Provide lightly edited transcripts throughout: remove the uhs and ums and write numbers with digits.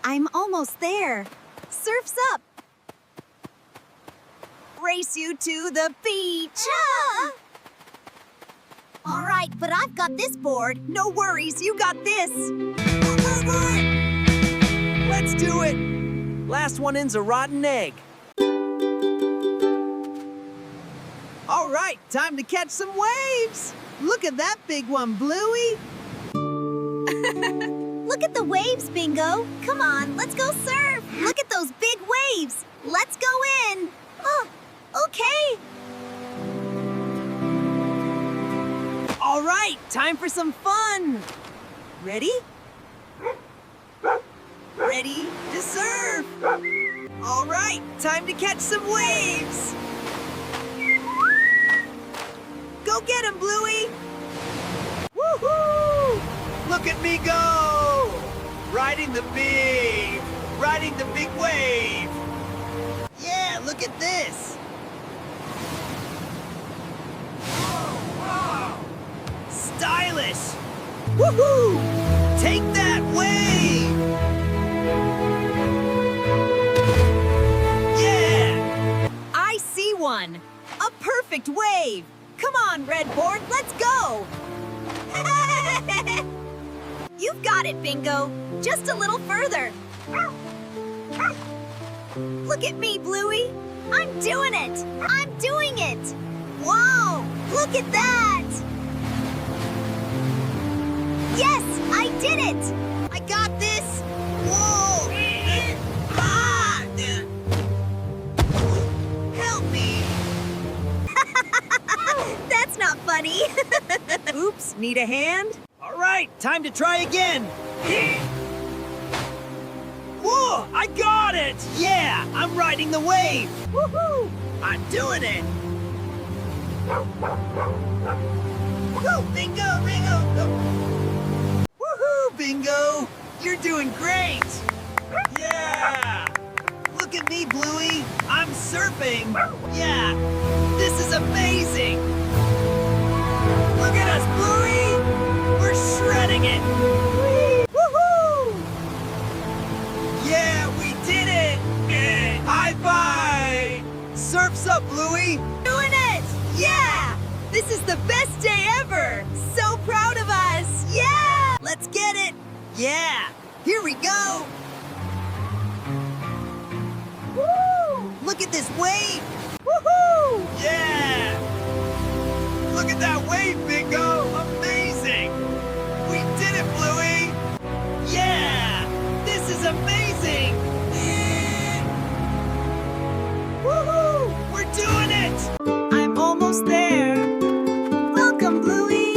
I'm almost there. Surf's up. Race you to the beach. Ah! All right, but I've got this board. No worries, you got this. Let's do it! Last one in's a rotten egg. All right, time to catch some waves. Look at that big one, Bluey. Look at the waves, Bingo. Come on, let's go surf. Look at those big waves. Let's go in. Oh, okay. All right, time for some fun. Ready? Ready to surf. All right, time to catch some waves. Go get him, Bluey. Woohoo! Look at me go! Riding the big wave. Yeah, look at this. Stylish! Woohoo! Take that wave! Yeah! I see one. A perfect wave. Come on, Red Board, let's go. You've got it, Bingo. Just a little further. Look at me, Bluey. I'm doing it. I'm doing it. Wow, look at that. Yes, I did it. I got this! Whoa! Ah! Help me! That's not funny. Oops, need a hand? All right, time to try again. Whoa! I got it! Yeah, I'm riding the wave. Woohoo! I'm doing it. Woo! Bingo! Bingo! Woohoo! Bingo! You're doing great! Yeah! Look at me, Bluey! I'm surfing! Yeah! This is amazing! Look at us, Bluey! We're shredding it! Woohoo! Yeah, we did it! High five! Surf's up, Bluey! Doing it! Yeah! This is the best day ever! So proud of us! Yeah! Let's get it! Yeah! Here we go! Woo! Look at this wave! Woohoo! Yeah! Look at that wave, Bingo! Amazing! We did it, Bluey! Yeah! This is amazing! Woohoo! We're doing it! I'm almost there. Welcome, Bluey.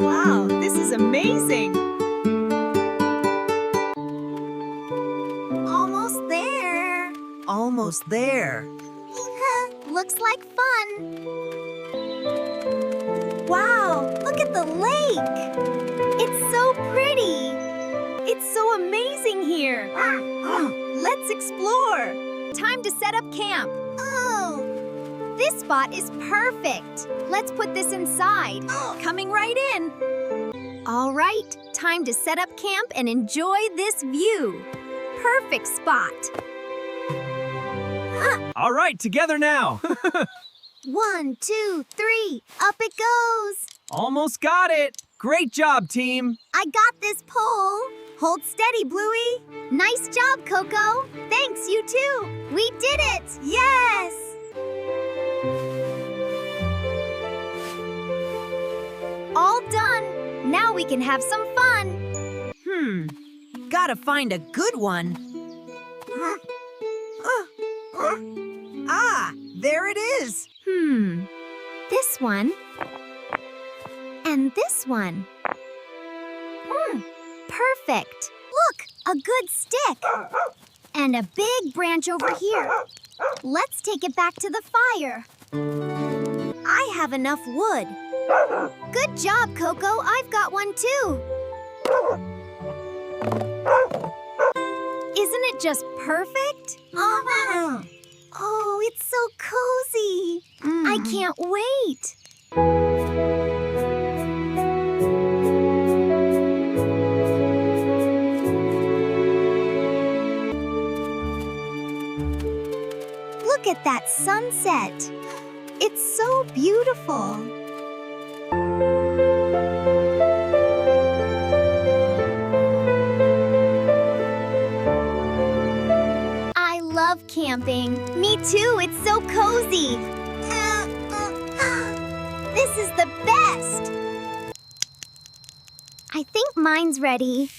Wow, this is amazing. Almost there. Almost there. Looks like fun. Wow, look at the lake. It's so pretty. It's so amazing here. Let's explore. Time to set up camp. Oh, This spot is perfect. Let's put this inside. Coming right in. All right, time to set up camp and enjoy this view. Perfect spot. All right, together now. 1, 2, 3, up it goes. Almost got it. Great job, team. I got this pole. Hold steady, Bluey. Nice job, Coco. Thanks, you too. We did it. Yes. All done. Now we can have some fun. Gotta find a good one. Ah, there it is. This one. And this one. Perfect. Look, a good stick. And a big branch over here. Let's take it back to the fire. I have enough wood. Good job, Coco. I've got one too. Isn't it just perfect? Oh, it's so cozy. I can't wait. Look at that sunset. It's so beautiful. I love camping. Me too, it's so cozy. This is the best. I think mine's ready.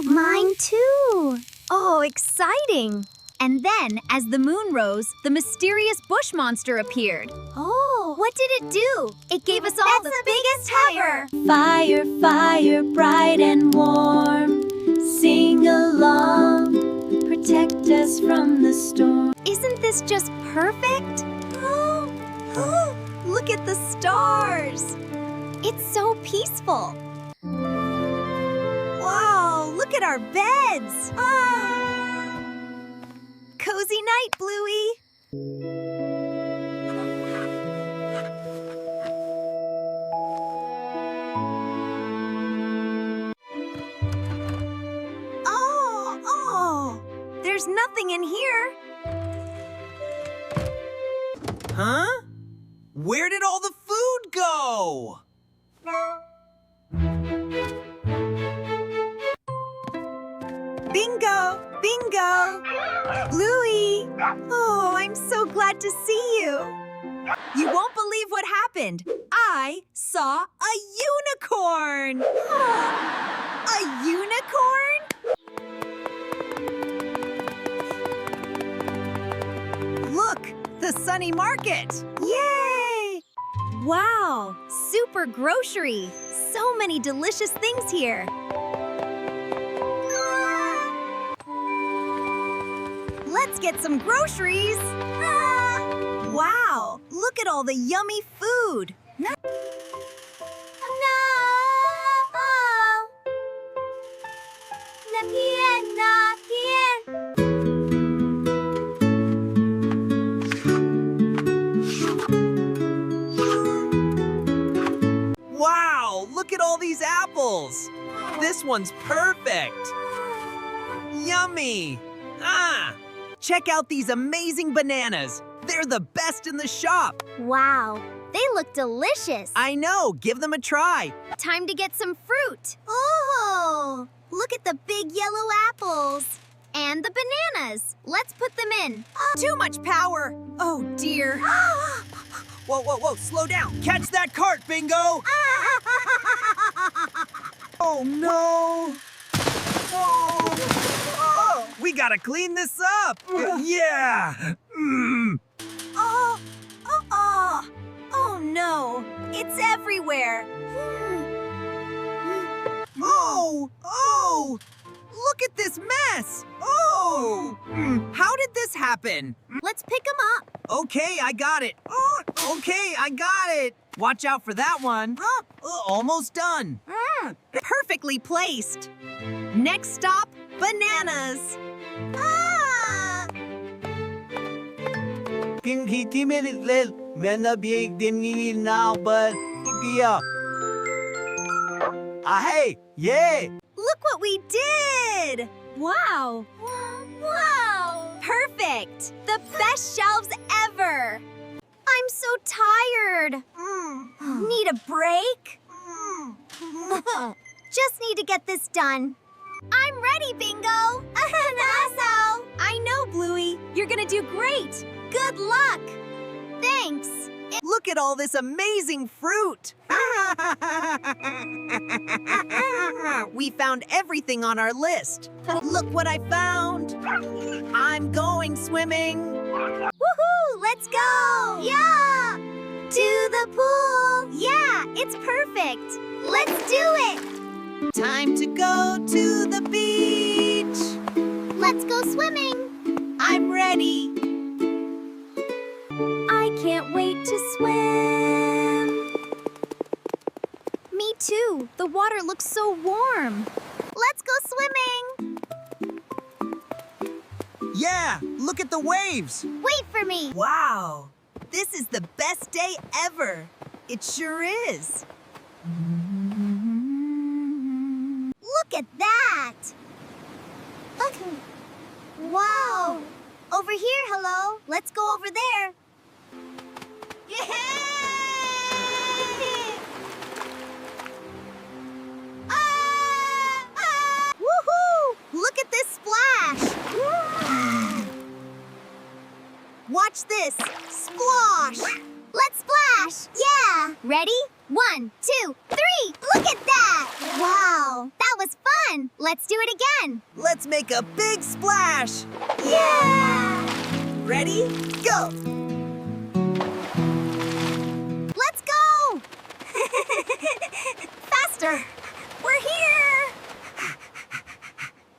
Mine too. Oh, exciting! And then, as the moon rose, the mysterious bush monster appeared. Oh, What did it do? It gave us all that's the biggest fire. Fire, fire, bright and warm. Sing along, protect us from the storm. Isn't this just perfect? Look at the stars! It's so peaceful. Wow, look at our beds! Cozy night, Bluey! Oh! There's nothing in here. Huh? Where did all the food go? Bingo! Bingo! Bluey! Oh, I'm so glad to see you. You won't believe what happened. I saw a unicorn! A unicorn? Look, the Sunny Market! Yay! Wow, super grocery. So many delicious things here. Let's get some groceries. Wow, look at all the yummy food. No. Wow, look at all these apples. This one's perfect. Yummy. Check out these amazing bananas. They're the best in the shop. Wow, they look delicious. I know, give them a try. Time to get some fruit. Oh, look at the big yellow apples. And the bananas. Let's put them in. Too much power. Oh, dear. Whoa, slow down. Catch that cart, Bingo. Oh, no. Oh, we gotta clean this up. Yeah. Oh, no. It's everywhere. Oh, look at this mess. Oh, how did this happen? Let's pick them up. Okay, I got it. Okay, I got it. Watch out for that one. Almost done. Perfectly placed. Next stop, bananas. Hey, yeah. Look what we did. Wow. Wow. Perfect. The best shelves ever. I'm so tired. Need a break? Just need to get this done. I'm ready, Bingo. Also, I know, Bluey. You're gonna do great. Good luck. Thanks. Look at all this amazing fruit. We found everything on our list. Look what I found. I'm going swimming. Woohoo! Let's go! Yeah! To the pool! Yeah, it's perfect. Let's do it! Time to go to the beach. Let's go swimming. I'm ready. I can't wait to swim. Me too. The water looks so warm. Let's go swimming. Yeah, look at the waves. Wait for me. Wow, this is the best day ever. It sure is. Look at that. Wow. Over here, hello. Let's go over there. Yeah! Woohoo! Look at this splash! Watch this! Splosh! Let's splash! Yeah! Ready? 1, 2, 3! Look at that! Wow! That was fun! Let's do it again! Let's make a big splash! Yeah! Ready? Go! Let's go! Faster! We're here!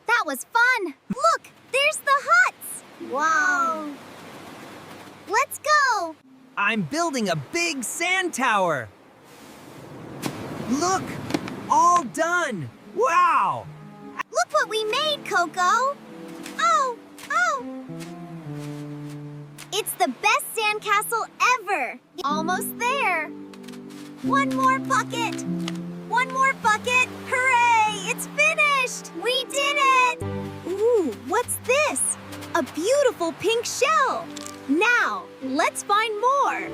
That was fun! Look! There's the huts! Wow! Let's go! I'm building a big sand tower. Look! All done! Wow! Look what we made, Coco! Oh! Oh! It's the best sandcastle ever! Almost there! One more bucket! One more bucket! Hooray! It's finished! We did it! Ooh, what's this? A beautiful pink shell! Now, let's find more!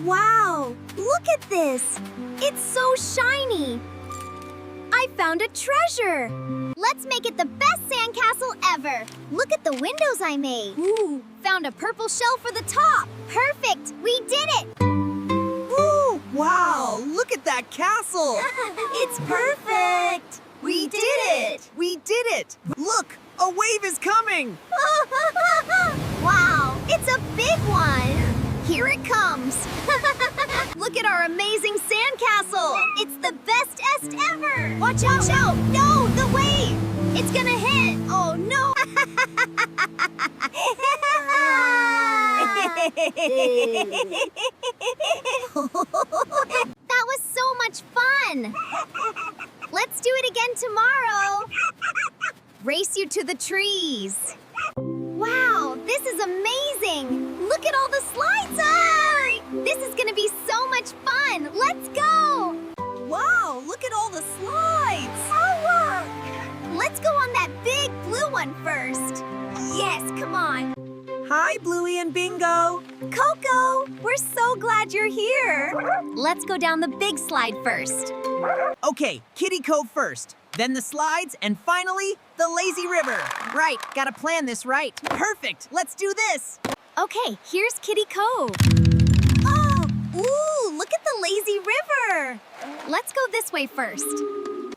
Wow! Look at this! It's so shiny! I found a treasure! Let's make it the best sandcastle ever! Look at the windows I made! Ooh, found a purple shell for the top! Perfect! We did it! Ooh, wow! Look at that castle! It's perfect! We did it! We did it! Look! A wave is coming! Wow! It's a big one! Here it comes! Look at our amazing sandcastle! It's the bestest ever! Watch out! Watch out! No! The wave! It's gonna hit! Oh no! That was so much fun! Let's do it again tomorrow! Race you to the trees! Wow, this is amazing! Look at all the slides! Ah! This is gonna be so much fun! Let's go! Wow! Look at all the slides! Let's go on that big blue one first! Yes, come on! Hi, Bluey and Bingo! Coco, we're so glad you're here! Let's go down the big slide first. Okay, Kitty Cove first, then the slides, and finally, the lazy river. Right, gotta plan this right. Perfect, let's do this. Okay, here's Kitty Cove. Oh, ooh, look at the lazy river. Let's go this way first.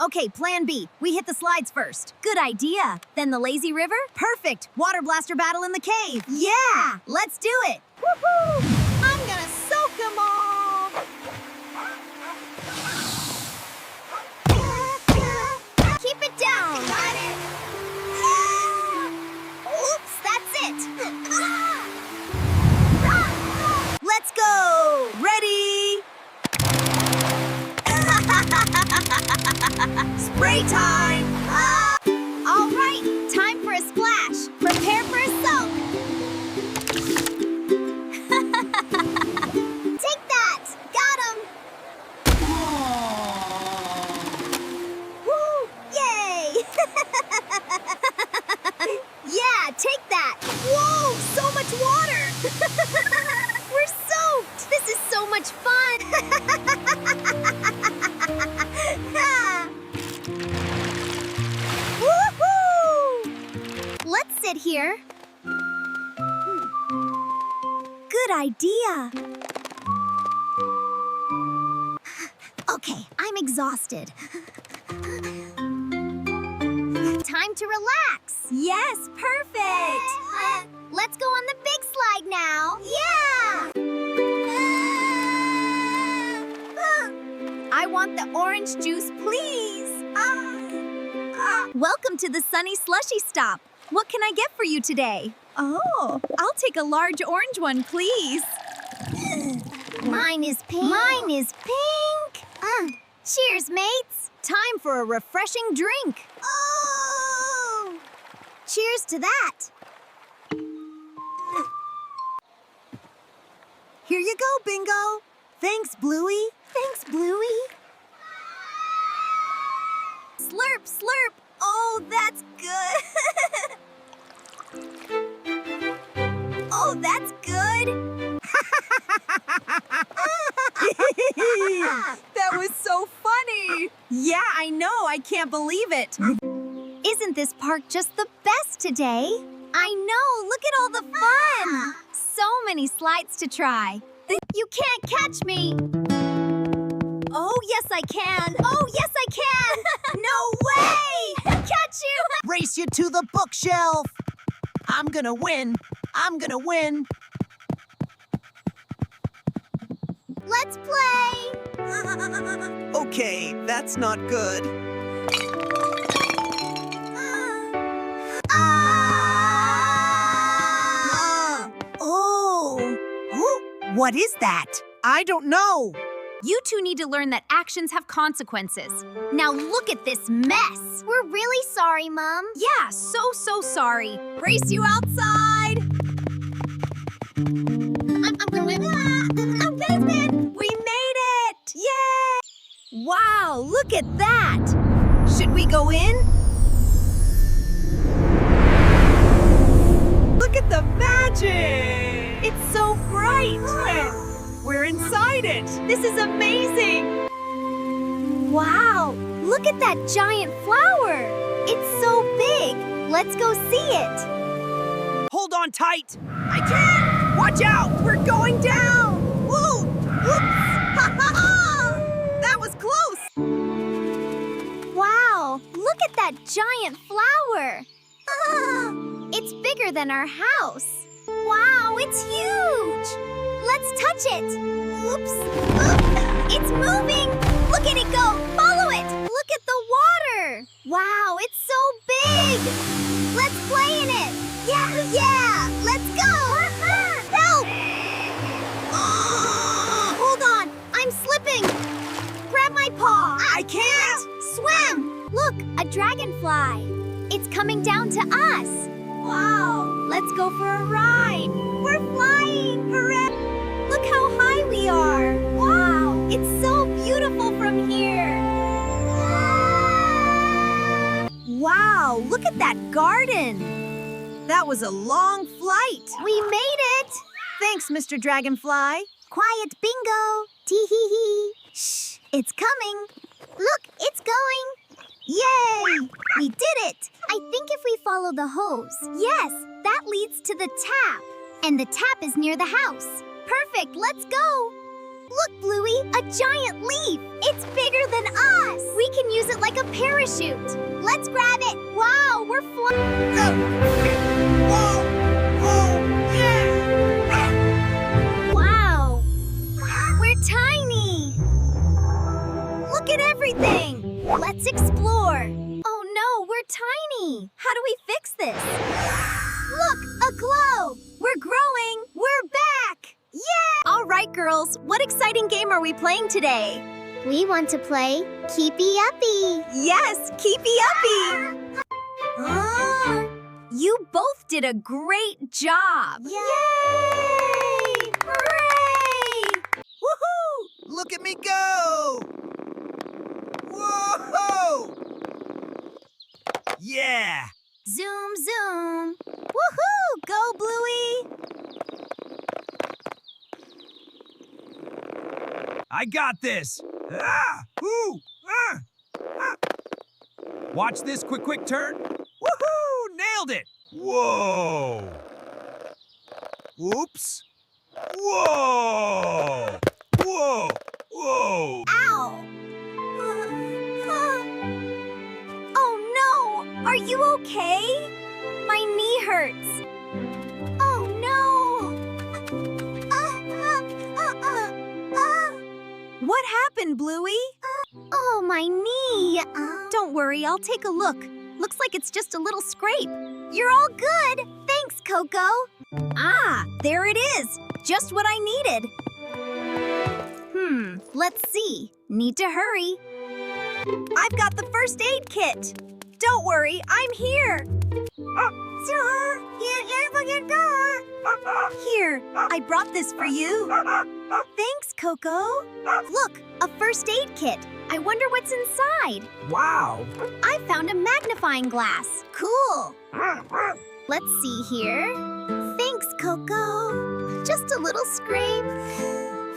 Okay, plan B. We hit the slides first. Good idea. Then the lazy river? Perfect. Water blaster battle in the cave. Yeah, let's do it. Woohoo! I'm gonna soak them all. Keep it down. Got it. Oops, that's it. Let's go. Ready? Spray time! All right, time for a splash. Prepare for a soak. Take that! Got him! Woo! Yay! Yeah, take that! Whoa! So much water! We're soaked! This is so much fun! Woohoo! Let's sit here. Good idea. Okay, I'm exhausted. Time to relax. Yes, perfect. Let's go on the big slide now. Yeah! I want the orange juice, please. Welcome to the Sunny Slushy Stop. What can I get for you today? Oh, I'll take a large orange one, please. Mine is pink. Mine is pink. Cheers, mates. Time for a refreshing drink. Oh! Cheers to that. Here you go, Bingo. Thanks, Bluey. Thanks, Bluey. Slurp, slurp. Oh, that's good. That was so funny! Yeah, I know. I can't believe it. Isn't this park just the best today? I know, look at all the fun! So many slides to try. You can't catch me! Oh, yes I can! Oh, yes I can! No way! Catch you! Race you to the bookshelf! I'm gonna win! I'm gonna win! Let's play! Okay, that's not good. Oh! What is that? I don't know. You two need to learn that actions have consequences. Now look at this mess! We're really sorry, Mom. Yeah, so sorry. Race you outside! I'm gonna win. I'm gonna win. We made it! Yay! Wow, look at that! Should we go in? Look at the magic! It's so bright! We're inside it! This is amazing! Wow, look at that giant flower. It's so big. Let's go see it. Hold on tight! I can't! Watch out! We're going down! Whoa! Whoops! Ha ha ha! That was close! Wow, look at that giant flower. It's bigger than our house. Wow, it's huge. Let's touch it. Oops. It's moving. Look at it go. Follow it. Look at the water. Wow, it's so big. Let's play in it. Yeah. Let's go. Help. Hold on. I'm slipping. Grab my paw. I can't! Swim. Look, a dragonfly. It's coming down to us. Wow. Let's go for a ride. We're flying. Hooray. Look how high we are! Wow! It's so beautiful from here! Wow, look at that garden! That was a long flight! We made it! Thanks, Mr. Dragonfly. Quiet bingo! Tee-hee-hee! Shh! It's coming! Look, it's going! Yay! We did it! I think if we follow the hose, yes, that leads to the tap. And the tap is near the house. Perfect, let's go! Look, Bluey, a giant leaf! It's bigger than us! We can use it like a parachute! Let's grab it! Wow, we're flying! Wow! We're tiny! Look at everything! Let's explore! Oh no, we're tiny! How do we fix this? Look, a glow! We're growing! We're back! Yeah! All right, girls, what exciting game are we playing today? We want to play Keepy Uppy! Yes, Keepy Uppy! You both did a great job! Yay! Hooray! Woohoo! Look at me go! Whoa! Yeah! Zoom, zoom! Woohoo! Go, Bluey! I got this! Ah! Ooh! Ah! Ah! Watch this quick turn. Woohoo! Nailed it! Whoa! Oops! Whoa! Whoa! Whoa! Ow! Oh no! Are you okay? My knee hurts. Oh no! What happened, Bluey? Oh, my knee! Don't worry, I'll take a look. Looks like it's just a little scrape. You're all good! Thanks, Coco! Ah, there it is! Just what I needed. Let's see. Need to hurry. I've got the first aid kit. Don't worry, I'm here. Here, I brought this for you. Thanks, Coco. Look, a first aid kit. I wonder what's inside. Wow! I found a magnifying glass. Cool. Let's see here. Thanks, Coco. Just a little scrape.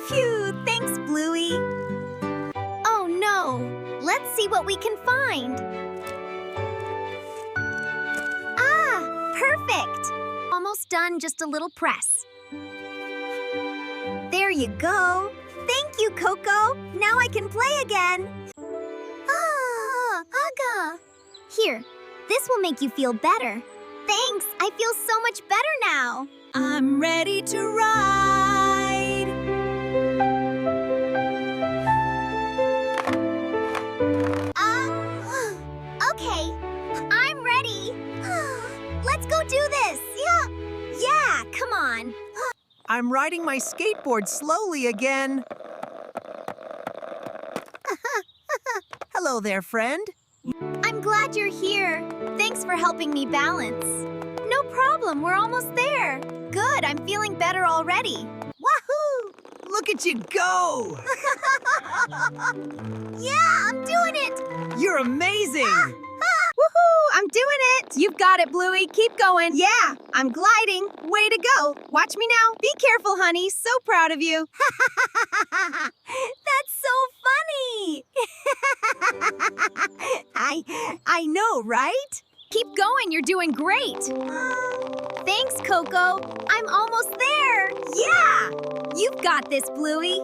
Phew, thanks, Bluey. know. Let's see what we can find. Ah, perfect. Almost done, just a little press. There you go. Thank you, Coco. Now I can play again. Ah, Aga. Here, this will make you feel better. Thanks, I feel so much better now. I'm ready to ride. Okay, I'm ready. Let's go do this. Yeah, come on. I'm riding my skateboard slowly again. Hello there, friend. I'm glad you're here. Thanks for helping me balance. No problem, we're almost there. Good, I'm feeling better already. Wahoo! Look at you go! Yeah, I'm doing it. You're amazing! Woohoo! I'm doing it! You've got it, Bluey. Keep going. Yeah, I'm gliding. Way to go. Watch me now. Be careful, honey. So proud of you. That's so funny. I know, right? Keep going. You're doing great. Thanks, Coco. I'm almost there. Yeah! You've got this, Bluey.